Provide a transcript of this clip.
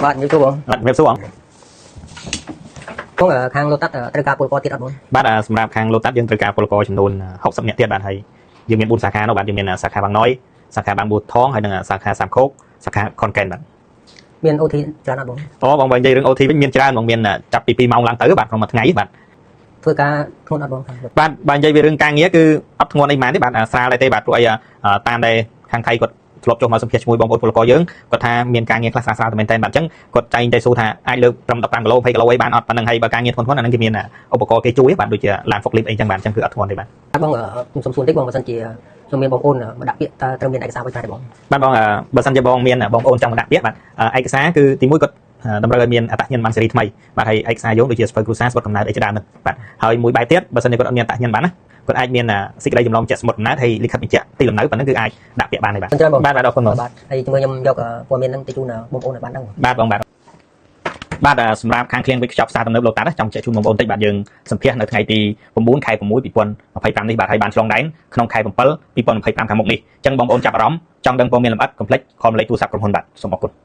bạn như chúបង អត់វាសួរ cũng ở khang lotus ở tất cảពលco tiết ở bốn បាទសម្រាប់ខាង Lotus យើងត្រូវការពលករចំនួន60នាក់ទៀតបាទហើយយើងមាន4សាខានោះបាទយើងមានសាខាបាងណយសាខាបាងបួថងហើយនិងសាខាសាមខោកសាខាខុនកែនបាទ miền ô thì cho nó bốn អូបងនិយាយរឿង OT វិញមានច្រើនបងមានចាប់ពី2ម៉ោងឡើងទៅបាទក្នុងមួយថ្ងៃបាទ thôi cả thôn ở bốn បាទនិយាយពីរឿងការងារគឺអត់ធ្ងន់អីមែនទេបាទស្រាលដែរទេបាទព្រោះអីតាមដែលខាងថៃគាត់ធ្លាប់ចុះមកសម្ភាសជាមួយបងប្អូនពលករយើងគាត់ថាមានការងារខ្លះស្រាលតែមែនតើបាទអញ្ចឹងគាត់ចែងតែសួរថាអាចលើកត្រឹម15គីឡូ20គីឡូអីបានអត់ប៉ុណ្ណឹងហើយបើការងារធ្ងន់អាហ្នឹងគេមានឧបករណ៍គេជួយបាទដូចជាឡានហ្វុកលីបអីចឹងបាទអញ្ចឹងគឺអត់ធ្ងន់ទេបាទ បងở sum sum tíchបងបើសិនជាខ្ញុំមានបងប្អូនមកដាក់ពាក្យតើត្រូវមានឯកសារអ្វីខ្លះទេបង បាទបងបើសិនជាបងមានបងប្អូនចង់មកដាក់ពាក្យបាទឯកសារគឺទី1គាត់តម្រូវឲ្យមានអត្តសញ្ញាណប័ណ្ណស៊េរីថ្មីបាទហើយឯកសារយោងដូចជាស្ពើគ្រួសារស្បត់កំណើតអីជាដើមបាទហើយមួយបែបទៀតបើសិនជាគាត់អត់មានអត្តសញ្ញាណប័ណ្ណណាគាត់អាចមានសេចក្តីចម្លងជាក់ស្មុតកំណើតហើយលិខិតបញ្ជាក់ទីលំនៅប៉ុណ្ណឹងគឺអាចដាក់ពាក្យបានដែរបាទបាទអរគុណបង បាទហើយជាមួយខ្ញុំយកព័ត៌មានហ្នឹងទៅជូនបងប្អូនឲ្យបានដឹង បាទបងបាទសម្រាប់ខាងឃ្លៀងវិកខ្ចប់ផ្សារទំនើប Lotus ចង់ជែកជូនបងប្អូនតិចបាទយើងសម្ភាសនៅថ្ងៃទី9ខែ6 2025នេះបាទហើយបានឆ្លងដែនក្នុងខែ7 2025ខាងមុខនេះអញ្ចឹងបងប្អូនចាប់អារម្មណ៍ចង់ដឹងព័ត៌មានលម្អិតកុំភ្លេចខលលេខទូរស័ព្ទក្រុមហ៊ុនបាទសូមអរគុណ